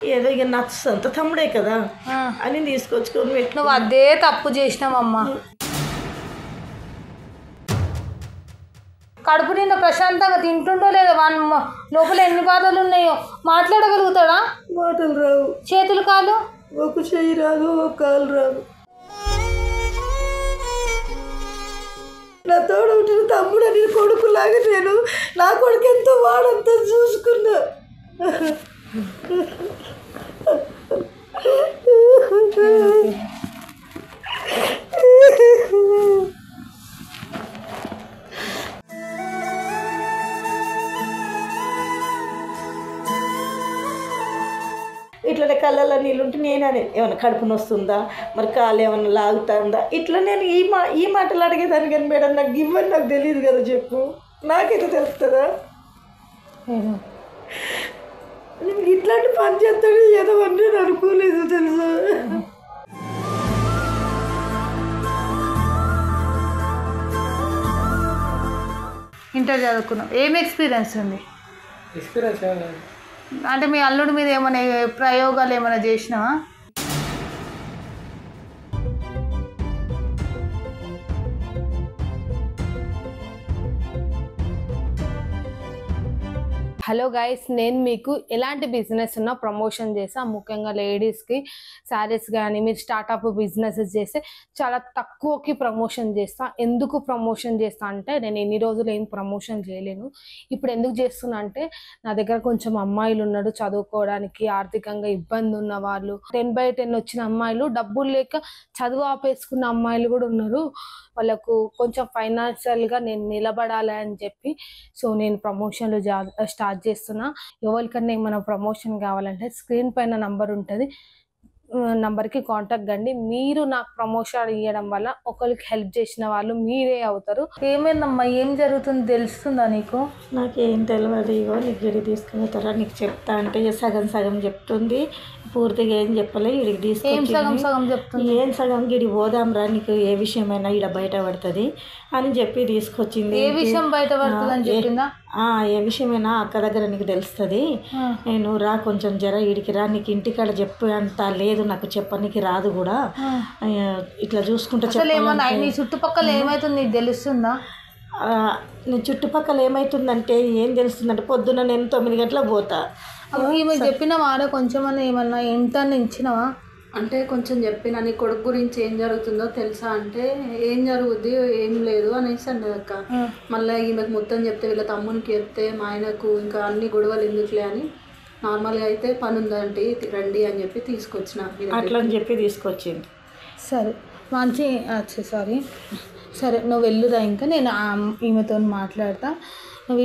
ఏదో ఇక నాకు సొంత తమ్ముడే కదా అని తీసుకొచ్చుకొని పెట్టి నువ్వు అదే తప్పు చేసినావమ్మా. కడుపు నిండా ప్రశాంతంగా తింటుండో లేదో వాని లోపల ఎన్ని బాధలు ఉన్నాయో మాట్లాడగలుగుతాడా? మాటలు రావు, చేతులు కాలు ఒక చెయ్యి రాదు, ఒక కాలు రాదు. నా తోడు ఉంటున్న తమ్ముడు అని కొడుకులాగా నేను నా కొడుకు ఎంతో వాడంతా చూసుకున్నా. ఇట్లనే కళ్ళల్లో నీళ్ళుంటే నేననే ఏమైనా కడుపు నొస్తుందా, మరి కాలు ఏమైనా లాగుతుందా, ఇట్లా నేను ఈ మాటలు అడిగేదాన్ని. కానీ మేడం నాకు ఇవ్వని నాకు తెలియదు కదా, చెప్పు, నాకైతే తెలుస్తుందా? నేను ఇట్లాంటి పని చేస్తాడు ఏదో అని నేను అనుకోలేదు తెలుసా. ఇంటర్ చదువుకున్నావు, ఏం ఎక్స్పీరియన్స్ ఉంది? ఎక్స్పీరియన్స్ అంటే మీ అల్లుడి మీద ఏమైనా ప్రయోగాలు ఏమైనా చేసినావా? హలో గైస్, నేను మీకు ఎలాంటి బిజినెస్ ఉన్నా ప్రమోషన్ చేస్తా. ముఖ్యంగా లేడీస్కి శారీస్ కానీ మీరు స్టార్టప్ బిజినెసెస్ చేస్తే చాలా తక్కువకి ప్రమోషన్ చేస్తా. ఎందుకు ప్రమోషన్ చేస్తా అంటే నేను ఎన్ని రోజులు ఏం ప్రమోషన్ చేయలేను. ఇప్పుడు ఎందుకు చేస్తున్నా అంటే నా దగ్గర కొంచెం అమ్మాయిలు ఉన్నాడు చదువుకోవడానికి ఆర్థికంగా ఇబ్బంది ఉన్న వాళ్ళు, 10/10 వచ్చిన అమ్మాయిలు, డబ్బులు లేక చదువు ఆపేసుకున్న అమ్మాయిలు కూడా ఉన్నారు. వాళ్ళకు కొంచెం ఫైనాన్షియల్గా నేను నిలబడాలి అని చెప్పి నేను ప్రమోషన్లు స్టార్ట్ చేస్తున్నా. ఎవరికన్నా ఏమైనా ప్రమోషన్ కావాలంటే స్క్రీన్ పైన నంబర్ ఉంటుంది, నంబర్కి కాంటాక్ట్ కండి. మీరు నాకు ప్రమోషన్ ఇవ్వడం వల్ల ఒకరికి హెల్ప్ చేసిన వాళ్ళు మీరే అవుతారు. ఏమైందమ్మా, ఏం జరుగుతుంది తెలుస్తుందా నీకు? నాకేం తెలియదు. ఇగో నీకు గిడి తీసుకుపోతారా, నీకు చెప్తా అంటే సగం సగం చెప్తుంది, పూర్తిగా ఏం చెప్పలే. ఇడికి తీసుకొని సగం సగం చెప్తుంది. ఏం సగం గిడి పోదాంరా, నీకు ఏ విషయమైనా ఇక్కడ బయట పడుతుంది అని చెప్పి తీసుకొచ్చింది. ఏ విషయం బయట పడుతుంది అని చెప్పిందా? ఏ విషయమైనా అక్క దగ్గర నీకు తెలుస్తుంది, నేను రా కొంచెం జర ఇడికి రా, నీకు ఇంటికాడ చెప్పే అంత లేదు, నాకు చెప్పనికి రాదు కూడా, ఇట్లా చూసుకుంటా చెప్పాలి. నీ చుట్టుపక్కల ఏమైతుంది నీకు తెలుస్తుందా? నేను చుట్టుపక్కల ఏమవుతుందంటే ఏం తెలుస్తుందంటే పొద్దున్న నేను 9 గంటలకు పోతా. ఈమె చెప్పిన వారే కొంచెం ఏమన్నా ఇంటర్ని ఇచ్చినవా? అంటే కొంచెం చెప్పిన నీ కొడుకు గురించి ఏం జరుగుతుందో తెలుసా అంటే ఏం జరుగుద్ది ఏం లేదు అనేసి అన్నది అక్క. మళ్ళీ ఈమెకు మొత్తం చెప్తే వీళ్ళ తమ్మునికి చెప్తే మా ఆయనకు ఇంకా అన్ని గొడవలు ఎందుకులే అని నార్మల్గా అయితే పని ఉందంటే రండి అని చెప్పి తీసుకొచ్చిన, అట్లా అని చెప్పి తీసుకొచ్చింది. సరే మంచి సారీ సరే నువ్వు వెళ్ళురా, ఇంకా నేను ఈమెతో మాట్లాడతా. నువ్వు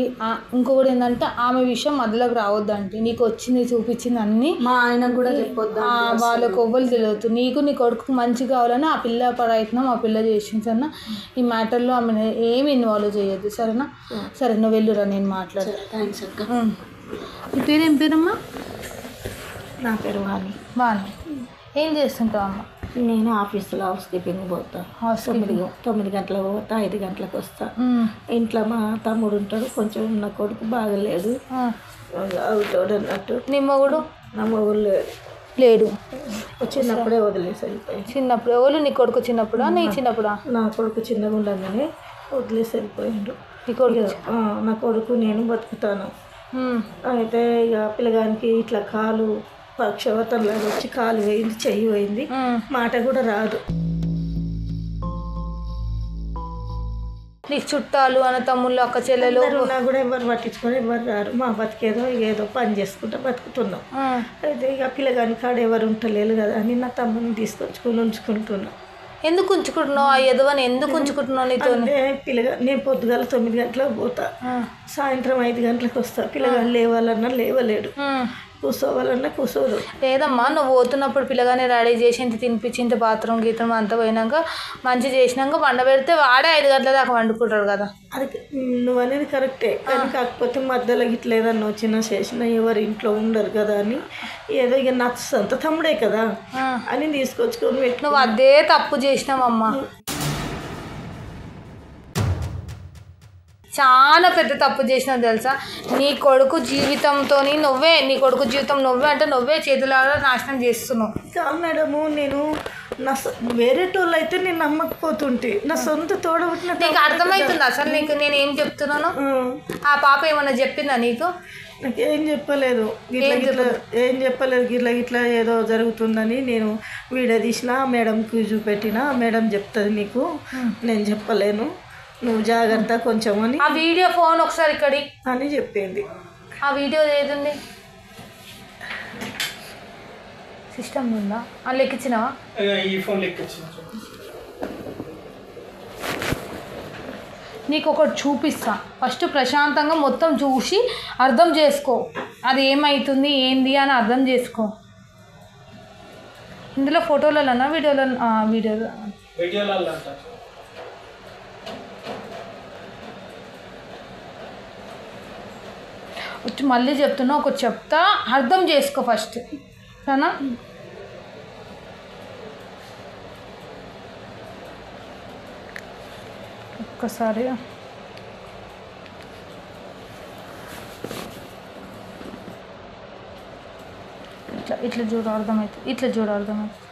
ఇంకొకటి ఏంటంటే ఆమె విషయం మధ్యలోకి రావద్దంటే, నీకు వచ్చింది చూపించింది అన్నీ మా ఆయన కూడా చెప్పొద్దు, వాళ్ళకు ఎవ్వరు తెలియదు. నీకు నీ కొడుకు మంచి కావాలని ఆ పిల్ల ప్రయత్నం ఆ పిల్ల చేసింది సరేనా. ఈ మ్యాటర్లో ఆమె ఏమి ఇన్వాల్వ్ చేయొద్దు సరేనా. సరే నువ్వు వెళ్ళురా, నేను మాట్లాడతా. థ్యాంక్స్ అక్క. నీ పేరేం పేరమ్మా? నా పేరు వాణి. వాణి, ఏం చేస్తుంటావు అమ్మ? నేను ఆఫీసులో హౌస్ కీపింగ్ పోతా. 9 గంటలకు పోతా, 5 గంటలకు వస్తా. ఇంట్లో మా తమ్ముడు ఉంటాడు, కొంచెం నా కొడుకు బాగలేడు, అవుతాడు అన్నట్టు. నీ మొగుడు? నా మొగుడు లేడు, చిన్నప్పుడే వదిలేసి వెళ్ళిపోయాడు. చిన్నప్పుడు ఎవరు? నీ కొడుకు చిన్నప్పుడా నీ చిన్నప్పుడా? నా కొడుకు చిన్నగా ఉండగానే వదిలేసి వెళ్ళిపోయాడు. నీ కొడుకు? నా కొడుకు నేను బతుకుతాను. అయితే ఇక పిల్లగానికి ఇట్లా కాలు పక్షవతంలాగా వచ్చి కాలు పోయింది, చెయ్యి పోయింది, మాట కూడా రాదు. నీకు చుట్టాలు అన్న తమ్ముళ్ళు అక్క చెల్లెలు ఉన్నా కూడా ఎవరు పట్టించుకొని ఎవరు రారు. మా బతికేదో ఏదో పని చేసుకుంటా బతుకుతున్నాం. అయితే ఇక పిల్లగాని కాడ ఎవరు ఉంటలేరు కదా అని నా తమ్ముని తీసుకొచ్చుకొని ఉంచుకుంటున్నా. ఎందుకు ఉంచుకుంటున్నావు? ఆ ఎదవని ఎందుకు ఉంచుకుంటున్నావు నీతో? నేను పొద్దుగాల 9 గంటలకు పోతా, సాయంత్రం 5 గంటలకు వస్తా. పిల్లగాని లేవాలన్నా లేవలేడు, కూర్చోవాలన్నా కూర్చోదు. లేదమ్మా, నువ్వు పోతున్నప్పుడు పిల్లగానే రెడీ చేసి ఇంత తినిపించి బాత్రూమ్ గీతం అంతా పోయినాక మంచి చేసినాక వండ పెడితే వాడే 5 గంటల దాకా వండుకుంటాడు కదా. అది నువ్వు అనేది కరెక్టే, కానీ కాకపోతే మధ్యలో ఇట్లా ఏదన్నా వచ్చినా చేసినా ఎవరు ఇంట్లో ఉండరు కదా అని ఏదో ఇక నాకు సొంత తమ్ముడే కదా అని తీసుకొచ్చుకొని పెట్టి. నువ్వు అదే తప్పు చేసినావమ్మా. చాలా పెద్ద తప్పు చేసినావు తెలుసా. నీ కొడుకు జీవితంతో నీ కొడుకు జీవితం నువ్వే అంటే నువ్వే చేతులారా నాశనం చేస్తున్నావు. కాదు మేడము, నేను నా వేరే టోళ్ళు అయితే నేను నమ్మకపోతుంటే నా సొంత తోడబుట్టిన నీకు అర్థమవుతుంది అసలు నీకు నేను ఏం చెప్తున్నాను? ఆ పాప ఏమన్నా చెప్పిందా నీకు? నాకేం చెప్పలేదు, ఏం చెప్పలేదు. గిట్లా ఏదో జరుగుతుందని నేను వీడియో తీసిన మేడంకి చూపెట్టిన, మేడం చెప్తుంది నీకు, నేను చెప్పలేను, నువ్వు జాగ్రత్త కొంచెం అని. ఆ వీడియో ఫోన్ ఒకసారి ఇక్కడి అని చెప్పింది. ఆ వీడియో ఏదుంది సిస్టమ్ ఉందా? అది లెక్కించినావా? ఈ ఫోన్ లెక్కించిన. నీకు ఒకటి చూపిస్తా, ఫస్ట్ ప్రశాంతంగా మొత్తం చూసి అర్థం చేసుకో, అది ఏమవుతుంది ఏంది అని అర్థం చేసుకో. ఇందులో ఫోటోలలోనా వీడియోలో వచ్చి మళ్ళీ చెప్తున్నా, ఒకటి చెప్తా అర్థం చేసుకో ఫస్ట్, సరేనా? ఒక్కసారి ఇట్లా చూడ అర్థమవుతుంది.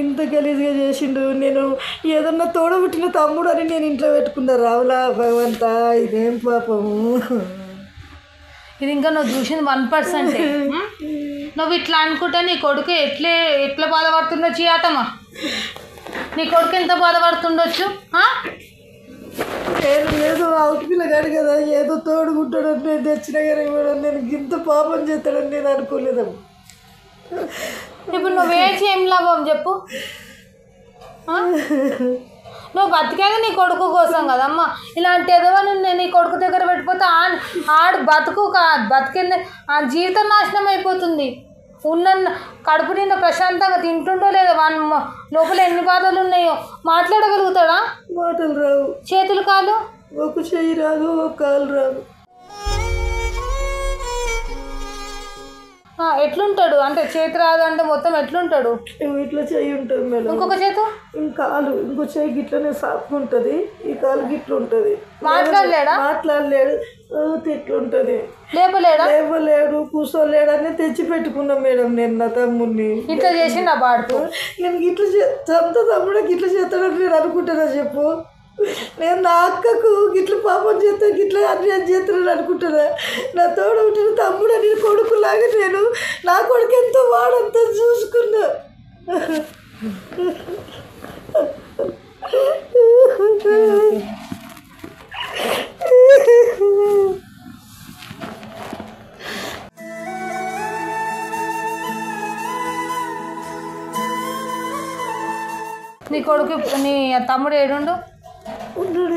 ఇంత గలీజ్గా చేసిండు. నేను ఏదన్నా తోడబుట్టిన తమ్ముడు అని నేను ఇంట్లో పెట్టుకున్నా. రావులా భగవంతా, ఇదేం పాపము. ఇది ఇంకా నువ్వు చూసింది 1%. నువ్వు ఇట్లా అనుకుంటే నీ కొడుకు ఎట్లా బాధపడుతుండో చీయాటమా. నీ కొడుకు ఎంత బాధపడుతుండొచ్చు. ఏదో అవుట్ పిల్లగాడు కదా, ఏదో తోడుకుంటాడని నేను తెచ్చినా కానీ నేను ఇంత పాపం చేస్తాడని నేను అనుకోలేదమ్మా. ఇప్పుడు నువ్వేసి ఏం లాభం చెప్పు. నువ్వు బతికేది నీ కొడుకు కోసం కదమ్మా. ఇలాంటి ఏదో నేను నీ కొడుకు దగ్గర పెట్టిపోతే ఆడు బతికింది ఆ జీవితం నాశనం అయిపోతుంది. ఉన్న కడుపు నిండా ప్రశాంతంగా తింటుండో లేదా, వాని లోపల ఎన్ని బాధలు ఉన్నాయో మాట్లాడగలుగుతాడా? మాటలు రావు, చేతులు కాలు, ఒక చెయ్యి రాదు, ఒక కాలు రాదు. ఎట్లుంటాడు అంటే చేతి రాదు అంటే మొత్తం ఎట్లుంటాడు? ఇట్లా చెయ్యి ఉంటుంది మేడం, ఇంకొక చేతు కాలు, ఇంకో చెయ్యి గిట్లనే సాఫ్ ఉంటుంది, ఈ కాలు గిట్ల ఉంటుంది. మాట్లాడలేడు, తిట్లుంటది, లేవలేడు, కూర్చోలేడని తెచ్చి పెట్టుకున్నాం మేడం. నేను నా తమ్ముడిని ఇట్లా చేసి నా బాడుతూ నేను గిట్ల సొంత తమ్ముడు గిట్ల చేస్తాడని నేను అనుకుంటానా చెప్పు. నేను నా అక్కకు గిట్ల పాపం చేస్తా, గిట్ల అన్యాయం చేస్తానని అనుకుంటున్నా. నా తోడు ఉంటున్న తమ్ముడు అని కొడుకులాగా నేను నా కొడుకు ఎంతో వాడంతా చూసుకున్నా. నీ కొడుకు నీ తమ్ముడు ఏడుండు?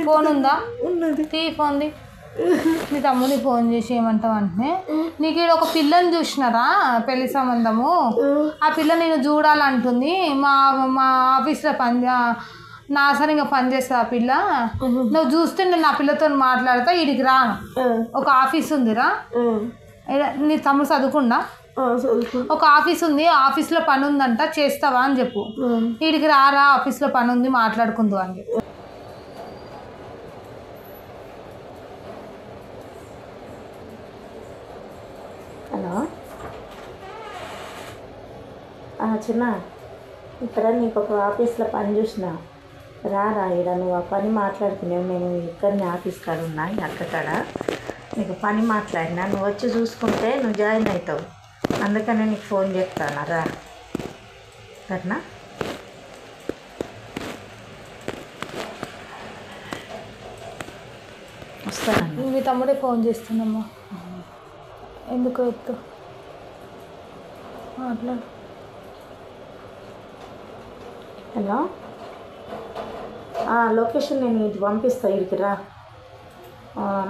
ఫోన్ ఉందా? ఉన్నది. తీ ఫోన్ది. నీ తమ్ముడికి ఫోన్ చేసి ఏమంటావు అంటే, నీకు ఈడ ఒక పిల్లని చూసినారా పెళ్లి సంబంధము, ఆ పిల్ల నేను చూడాలంటుంది, మా మా ఆఫీస్లో నాసరిగా పనిచేస్తా ఆ పిల్ల, నువ్వు చూస్తే నేను ఆ పిల్లతో మాట్లాడతా, ఈడికి రాను, ఒక ఆఫీస్ ఉందిరా, నీ తమ్ముడు చదువుకుండా ఒక ఆఫీస్ ఉంది, ఆఫీస్లో పని ఉందంట, చేస్తావా అని చెప్పు, వీడికి రారా ఆఫీస్లో పని ఉంది మాట్లాడుకుందు అని చెప్పు. హలో చిన్న, ఇక్కడ నీకు ఒక ఆఫీస్లో పని చూసిన, రారా ఇక్కడ నువ్వు ఆ పని మాట్లాడుకునేవు, నేను ఇక్కడనే ఆఫీస్ కాడ ఉన్నా, అక్క కాడ నీకు పని మాట్లాడినా, నువ్వు వచ్చి చూసుకుంటే నువ్వు జాయిన్ అవుతావు, అందుకనే నీకు ఫోన్ చేస్తాను, రా సరేనా? వస్తానండి. మీ తమ్ముడే ఫోన్ చేస్తున్నామ్మా, ఎందుకు ఎత్తు మాట్లాడు. హలో, లొకేషన్ నేను ఇది పంపిస్తాను, ఇక్కడికి రా,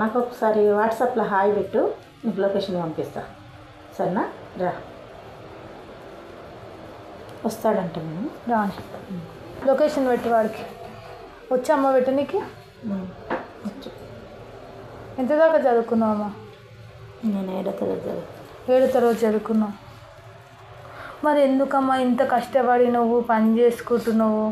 నాకు ఒకసారి వాట్సాప్లో హాయ్ పెట్టు, నీకు లొకేషన్ పంపిస్తా, సరేనా? రా, వస్తాడంట నేను రాని లొకేషన్ పెట్టి వాడికి వచ్చి అమ్మ పెట్టు. నీకు ఎంత దాకా చదువుకున్నావమ్మా? నేను 7వ తరగతి 7వ తరగతి చదువుకున్నావు. మరి ఎందుకమ్మా ఇంత కష్టపడి నువ్వు పని చేసుకుంటున్నావు?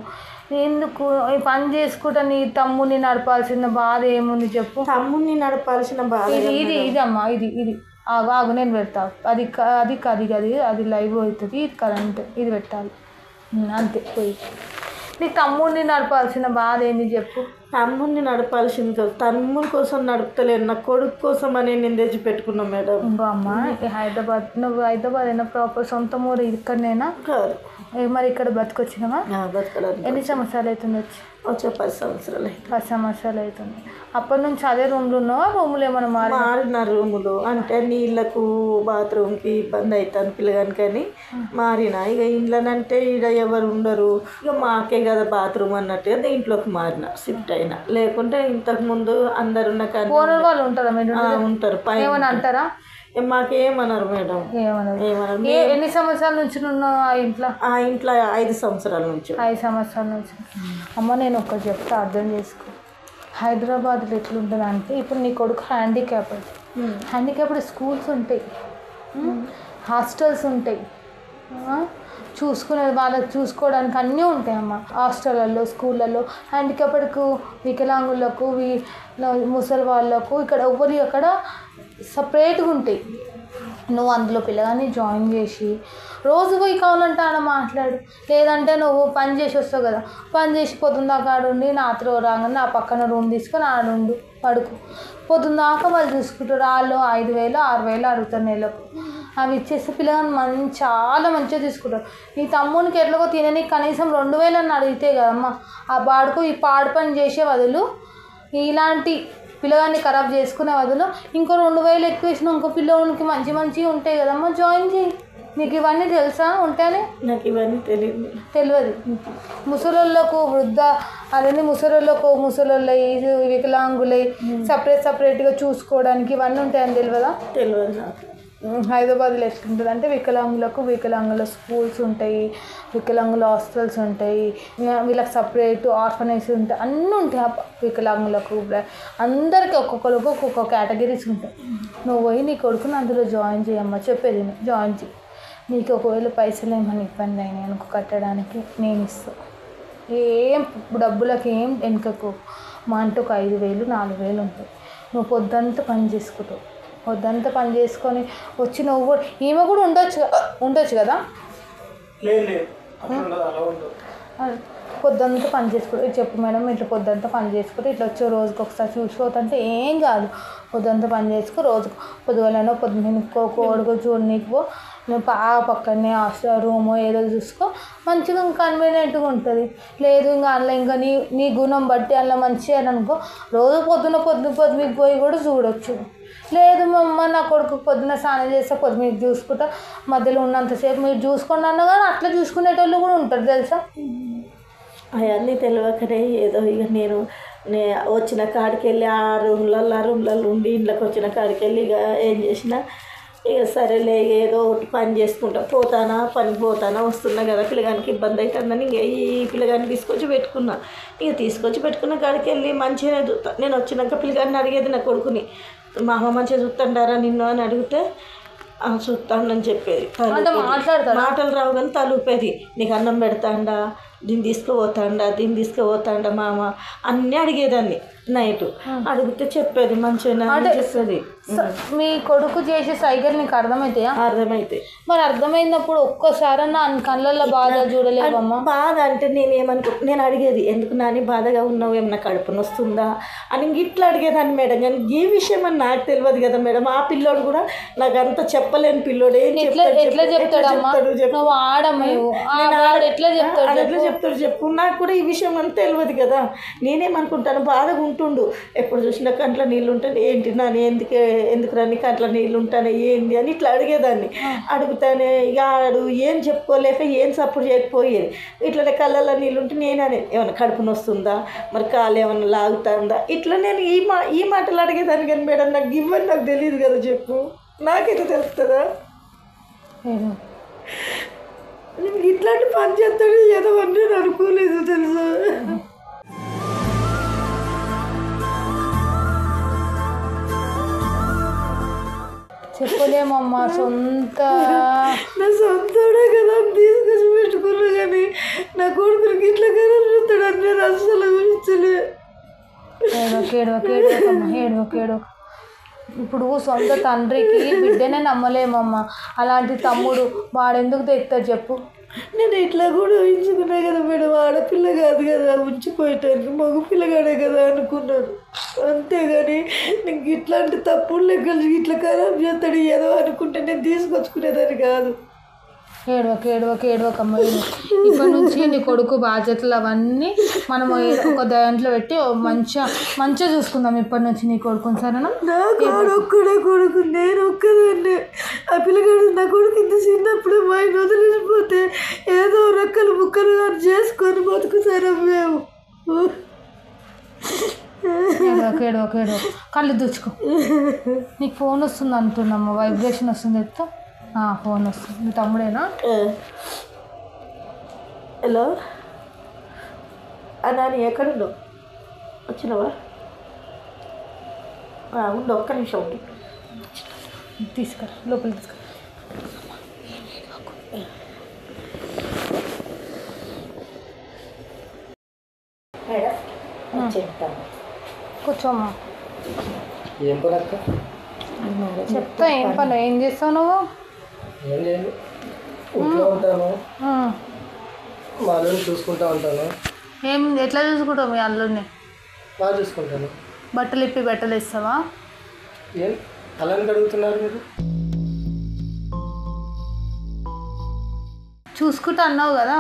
ఎందుకు ఈ పని చేసుకుంటా నీ తమ్ముని నడపాల్సిన బాధ ఏముంది చెప్పు? తమ్ముని నడపాల్సిన బాధ ఇది ఇది అమ్మా, ఇది ఆగు నేను పెడతా, అది అది అది అది అది లైవ్ అవుతుంది, ఇది కరెంట్, ఇది పెట్టాలి అంతే. పోయి నీ తమ్ముడిని నడపాల్సిన బాధ ఏంది చెప్పు? తమ్ముడిని నడపాల్సింది కాదు, తమ్ముని కోసం నడుపుతలేను, నా కొడుకు కోసం అని నేను తెచ్చి పెట్టుకున్నా మేడం. ఇంకో అమ్మ, హైదరాబాద్ నువ్వు హైదరాబాద్ అయినా ప్రాపర్ సొంత ఊరు ఇక్కడనేనా? కాదు. మరి ఇక్కడ బతికొచ్చినావా? బతకడానికి ఎన్ని సంవత్సరాలు అవుతుంది వచ్చి? వచ్చే 10 సంవత్సరాలు. 10 సంవత్సరాలు అవుతుంది. అప్పటి నుంచి అదే రూమ్లో ఉన్నావా? రూములు ఏమైనా మారిన రూములు అంటే నీళ్ళకు బాత్రూమ్కి ఇబ్బంది అవుతుంది పిల్లగాని, కానీ మారిన ఇక ఇంట్లోనంటే ఈడ ఎవరు ఉండరు, ఇక మాకే కదా బాత్రూమ్ అన్నట్టుగా దీంట్లోకి మారిన, షిఫ్ట్ అయినా. లేకుంటే ఇంతకుముందు అందరున్న కానీ ఓనర్ వాళ్ళు ఉంటారా మీరు? ఉంటారు. ఏమని అంటారా? మాకేమన్నారు మేడం? ఏమన్నారు? ఎన్ని సంవత్సరాల నుంచి ఉన్నావు ఆ ఇంట్లో? ఆ ఇంట్లో 5 సంవత్సరాల నుంచి. 5 సంవత్సరాల నుంచి. అమ్మ నేను ఒకటి చెప్తా, అర్థం చేసుకో. హైదరాబాద్లో ఎట్లుంటుంది అంటే, ఇప్పుడు నీ కొడుకు హ్యాండిక్యాప్డ్ స్కూల్స్ ఉంటాయి, హాస్టల్స్ ఉంటాయి, చూసుకునే వాళ్ళకి చూసుకోవడానికి అన్నీ ఉంటాయి అమ్మ. హాస్టళ్ళల్లో, స్కూళ్ళల్లో హ్యాండిక్యాప్డ్కు, వికలాంగులకు, ముసలి వాళ్ళకు ఇక్కడ ఎవరి అక్కడ సపరేట్గా ఉంటాయి. నువ్వు అందులో పిల్లగాన్ని జాయిన్ చేసి రోజు పోయి కావాలంటే ఆడ మాట్లాడు, లేదంటే నువ్వు పని చేసి వస్తావు కదా, పని చేసి పొద్దున్నదాకా ఆడుండి, నాతో రాగానే నా పక్కన రూమ్ తీసుకొని ఆడుండు, పడుకు, పొద్దున్నదాకా వాళ్ళు చూసుకుంటారు. వాళ్ళు 5,000 6,000 అడుగుతారు నెలకు, అవి ఇచ్చేస్తే పిల్లగాని చాలా మంచిగా తీసుకుంటారు. నీ తమ్మునికి ఎట్లాగో తినని కనీసం 2,000 అని అడిగితే కదమ్మా, ఆ బాడుకు ఈ పాడు పని చేసే బదులు ఇలాంటి పిల్లగాన్ని ఖరాబ్ చేసుకునే బదులు ఇంకో 2,000 ఎక్కువ వేసిన ఇంకో పిల్లవానికి మంచిగా ఉంటాయి కదమ్మా, జాయిన్ చేయి. నీకు ఇవన్నీ తెలుసా? ఉంటానే నాకు ఇవన్నీ తెలియదు. ముసలోళ్ళకు అదే ముసలోళ్ళై వికలాంగులై సపరేట్గా చూసుకోవడానికి ఇవన్నీ ఉంటాయని తెలియదు నాకు. హైదరాబాద్లో ఎట్లుంటుంది అంటే, వికలాంగుల స్కూల్స్ ఉంటాయి, వికలాంగుల హాస్టల్స్ ఉంటాయి, వీళ్ళకి సపరేట్ ఆర్ఫనైజ్ ఉంటాయి, అన్నీ ఉంటాయి. వికలాంగులకు అందరికీ ఒక్కొక్కరికి ఒక్కొక్క కేటగిరీస్ ఉంటాయి. నువ్వు పోయి నీ కొడుకుని అందులో జాయిన్ చేయమ్మా, చెప్పేది జాయిన్ చేయి. నీకు ఒకవేళ పైసలు ఏమైనా ఇబ్బంది అయినాయి అనుకో కట్టడానికి, నేను ఇస్తాను. ఏం డబ్బులకి ఏం వెనుకకు, మా అంటే ఒక 5,000 4,000 ఉంటాయి. నువ్వు పొద్దంతా పని చేసుకుంటావు, పొద్దంతా పని చేసుకొని వచ్చి నువ్వు కూడా, ఈమె కూడా ఉండొచ్చు కదా, పొద్దంతా పని చేసుకుంటూ చెప్పు మేడం ఇట్లా పొద్దంతా పని చేసుకుంటే ఇట్లా వచ్చి రోజుకి ఒకసారి చూసిపోతుంటే ఏం కాదు. పొద్దంతా పని చేసుకో, రోజుకు పొద్దుగలనో పొద్దున్నకో కోడుకో చూడనీకు నువ్వు పక్కనే హాస్టల్ రూమ్ ఏదో చూసుకో, మంచిగా కన్వీనియంట్గా ఉంటుంది. లేదు ఇంకా అందులో ఇంకా నీ గుణం బట్టి అందులో మంచిగా అనుకో, రోజు పొద్దునకి పోయి కూడా చూడొచ్చు. లేదు మా అమ్మ నా కొడుకు పొద్దున స్నానం చేస్తే మీకు చూసుకుంటా, మధ్యలో ఉన్నంతసేపు మీరు చూసుకోండి అన్న కానీ అట్లా చూసుకునేటోళ్ళు కూడా ఉంటారు తెలుసా. అవన్నీ తెలియకనే ఏదో ఇక నేను వచ్చిన కాడికి వెళ్ళి ఆ రూమ్లలో ఉండి ఇంట్లోకి వచ్చిన కాడికి వెళ్ళి ఇక ఏం చేసినా ఇక సరేలే ఏదో ఒకటి పని చేసుకుంటా పనికి పోతానా వస్తున్నా కదా, పిల్లగానికి ఇబ్బంది అవుతుందని ఇంక ఈ పిల్లగాన్ని తీసుకొచ్చి పెట్టుకున్న కాడికి వెళ్ళి మంచిగానే చూస్తా. నేను వచ్చినాక పిల్లగాన్ని అడిగేది నా కొడుకుని, మా అమ్మ మంచిగా చూస్తుంటారా నిన్ను అని అడిగితే చూస్తాడని చెప్పేది. మాటలు రావు కానీ తలూపేది, నీకు అన్నం పెడతాండా, దీన్ని తీసుకుపోతాండా మామ అన్నీ అడిగేదాన్ని. నైట్ అడిగితే చెప్పేది మంచిగా చెప్పేది. మీ కొడుకు చేసే సైకిల్ నీకు అర్థమవుతాయా? అర్థమైతే. మరి అర్థమైనప్పుడు ఒక్కసారి నా కళ్ళల్లో బాధ చూడలేవమ్మా? బాధ అంటే నేను అడిగేది, ఎందుకు నాని బాధగా ఉన్నావు, ఏమన్నా కడుపుని వస్తుందా అని ఇట్లా అడిగేదాన్ని మేడం. కానీ ఈ విషయం అని నాకు తెలియదు కదా మేడం. ఆ పిల్లోడు కూడా నాకు అంత చెప్పలేని పిల్లోడు. ఎట్లా చెప్తాడమ్మా? నువ్వు ఆడమేవు ఎట్లా చెప్తాడు చెప్పు. నాకు కూడా ఈ విషయం అని తెలియదు కదా. నేనేమనుకుంటాను, బాధగా ఉంటుండు, ఎప్పుడు చూసినా కంట్లో నీళ్ళు ఉంటాను, ఏంటి నాని ఎందుకు రాని కంట్లో నీళ్ళు ఉంటాను ఏంది అని ఇట్లా అడిగేదాన్ని. అడుగుతానే ఇక ఆడు ఏం చెప్పుకోలేక ఏం సపోర్ట్ చేయకపోయేది. ఇట్లా కళ్ళల్లో నీళ్ళు ఉంటే నేననే ఏమన్నా కడుపుని వస్తుందా, మరి కాలు ఏమన్నా లాగుతుందా, ఇట్లా నేను ఈ మాటలు అడిగేదాన్ని. కానీ మేడం నాకు ఇవ్వని నాకు తెలియదు కదా చెప్పు, నాకైతే తెలుస్తుందా? నేను ఇట్లాంటి పని చేస్తాడు ఏదో అని నేను అనుకోలేదు తెలుసా. చెప్పలేమమ్మా, నా సొంతడే కదా అని తీసుకొచ్చి పెట్టుకున్నా. కానీ నా కొడుకునికి ఇట్లా కదా చూస్తాడు అని నేను అసలు ఊహించలే. ఏడవకేడో ఇప్పుడు సొంత తండ్రికి బిడ్డనే నమ్మలేమమ్మా. అలాంటి తమ్ముడు వాడెందుకు తెస్తాడు చెప్పు? నేను ఇట్లా కూడా ఊహించుకున్నా కదా మేడం. ఆడపిల్ల కాదు కదా ఉంచిపోయటానికి, మగ పిల్లగాడే కదా అనుకున్నాను. అంతేగాని నీకు ఇట్లాంటి తప్పుడు లెక్కలు ఇట్లా ఖరాబ్ చేస్తాడు ఏదో అనుకుంటే నేను తీసుకొచ్చుకునేదాన్ని కాదు. ఏడవకమ్మ. ఇప్పటి నుంచి నీ కొడుకు బాధ్యతలు అవన్నీ మనం ఒక దాంట్లో పెట్టి మంచిగా చూసుకుందాం ఇప్పటి నుంచి నీ కొడుకుని. సరేనా? నాకు ఒక్కడే కొడుకు, నేను ఒక్కదాన్నే. ఆ పిల్లగాడు నా కొడుకు ఇంత చిన్నప్పుడు మా ఆయన వదిలేసిపోతే ఏదో రెక్కలు ముక్కలు కానీ చేసుకొని బతుకుతారా మేము. ఏడవకేడో కళ్ళు దూచుకో. నీకు ఫోన్ వస్తుంది అంటున్నామ్మా, వైబ్రేషన్ వస్తుంది. ఎత్తో ఫోన్ వస్తుంది. మీ తమ్ముడేనా? హలో నాని, ఎక్కడుండవు? వచ్చినావా? ఉండు, ఒక్క నిమిషం ఉండు. తీసుకురా లోపల తీసుకురా. కూర్చోమ్మా. ఏం పని అక్క? చెప్తా. ఏం పని? ఏం చేస్తావు నువ్వు? ఏం లేదు, ఇంట్లో ఉంటాను, మా అల్లుడిని చూసుకుంటా ఉంటాను. ఎట్లా చూసుకుంటావు మీ అల్లుడిని? బాగా చూసుకుంటాను. బట్టలు ఇప్పి బట్టలు ఇస్తావా? ఏం అలానే అడుగుతున్నారు మీరు? చూసుకుంటా అన్నావు కదా.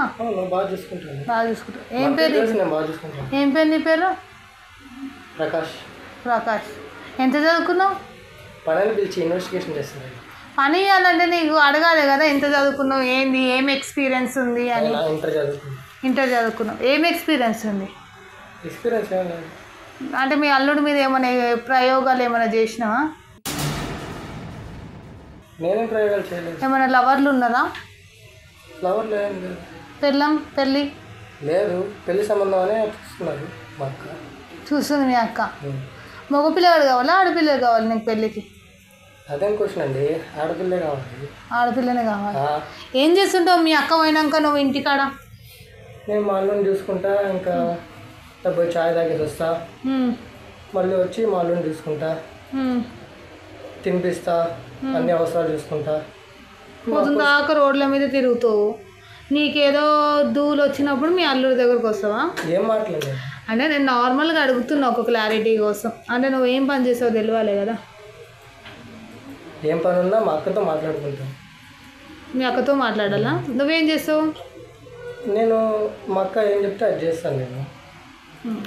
బాగా చూసుకుంటాను. బాగా చూసుకుంటావు. ఏం పేరు? నేను బాగా చూసుకుంటాను. ఏం పేరు నీ పేరు? ప్రకాష్. ఎంత చదువుకున్నావు? పని పిలిచి ఇన్వెస్టిగేషన్ చేస్తున్నాను. పని ఇవ్వాలంటే నీకు అడగాలి కదా, ఎంత చదువుకున్నావు, ఏంది, ఏం ఎక్స్పీరియన్స్ ఉంది అని. ఇంటర్ చదువుకున్నావు. ఏం ఎక్స్పీరియన్స్ ఉంది? ఎక్స్పీరియన్స్ ఏం లేదు. అంటే మీ అల్లుడి మీద ఏమైనా ప్రయోగాలు ఏమైనా చేసినావా? నేనేం ప్రయోగాలు చేయలేదు. ఏమైనా లవర్లు ఉన్నారా? లవర్లు ఏం లేదు. పెళ్ళి లేదు, పెళ్లి సంబంధం అనే చూస్తున్నారు మా అక్క. చూస్తుంది మీ అక్క. మగ పిల్లగాడు కావాలా ఆడపిల్లలు కావాలి నీకు పెళ్ళికి? అదేం క్వశ్చన్ అండి, ఆడపిల్లే కావాలి. ఆడపిల్లనే కావాలి. ఏం చేస్తుంటావు మీ అక్క పోయినాక నువ్వు ఇంటికాడ? నేను మా అల్లుని చూసుకుంటా, ఇంకా పోయి ఛాయ్ తాగేసి వస్తా, మళ్ళీ వచ్చి మా అల్లుని చూసుకుంటా, తినిపిస్తా, అన్ని అవసరాలు చూసుకుంటా. పొద్దున దాకా రోడ్ల మీద తిరుగుతావు, నీకేదో దూలు వచ్చినప్పుడు మీ అల్లుడి దగ్గరకు వస్తావా? ఏం మాట్లాడలేదు అంటే నేను నార్మల్గా అడుగుతున్నా ఒక క్లారిటీ కోసం. అంటే నువ్వు ఏం పని చేసావు తెలియాలి కదా. ఏం పని ఉన్నా మా అక్కతో మాట్లాడుకుంటాను. మీ అక్కతో మాట్లాడాలా? నువ్వేం చేస్తావు? నేను మా అక్క ఏం చెప్తే అది చేస్తాను నేను.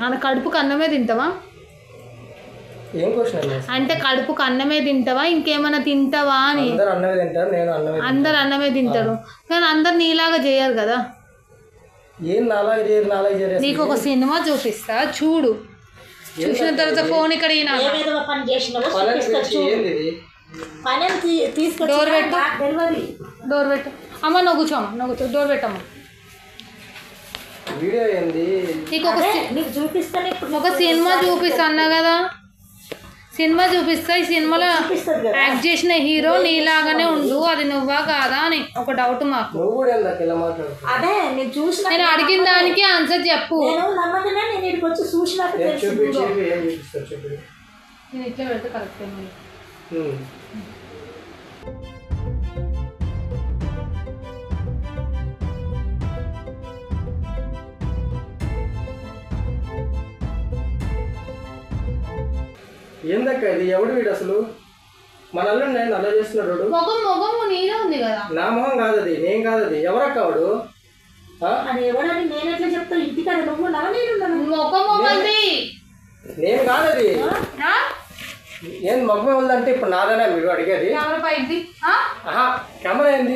అన్న కడుపుకు అన్నమే తింటావా? ఏం క్వశ్చన్ అంటే కడుపుకు అన్నమే తింటావా ఇంకేమైనా తింటావా అని? అందరు అన్నమే తింటారు, నేను అందరు అన్నమే తింటారు కానీ అందరు నీలాగా చేయరు కదా. ఏం నాలాగా చేయరు. నీకు ఒక సినిమా చూపిస్తా చూడు, చూసిన తర్వాత ఫోన్ ఇక్కడ పని చేసినావో డోర్ పెట్టు, డోర్ పెట్టు అమ్మ. నువ్వు కూర్చో, డోర్ పెట్టమ్మా. వీడియో ఏంది? నీకు నీకు చూపిస్తాను ఒక సినిమా చూపిస్తా అన్నా కదా, సినిమా చూపిస్తా. ఈ సినిమాలో యాక్ట్ చేసిన హీరో నీలాగానే ఉండు, అది నువ్వా కాదా అని ఒక డౌట్ మాకు. అదే నేను చూసిన, నేను అడిగిన దానికి ఆన్సర్ చెప్పు. నమ్మకనే నేను ఇక్కడికి వచ్చి చూసినాక నేను ఇట్లా పెడితే కరెక్ట్. ఏందక్క ఇది? ఎవడు వీడు అసలు? మన అల్లుడు నేను అలా చేస్తున్నాడు. మొగము నీదే ఉంది కదా. నా మొహం కాదు అది, నేను కాదు అది. ఎవరక్క వాడు? అది ఎవరని నేను ఎట్లా చెప్తా? ఇంటికాడ నువ్వు నేను కాదు అది. ఏం మగ్గమే ఉందంటే ఇప్పుడు నాదనే మీరు అడిగేది? కెమెరా ఏంది?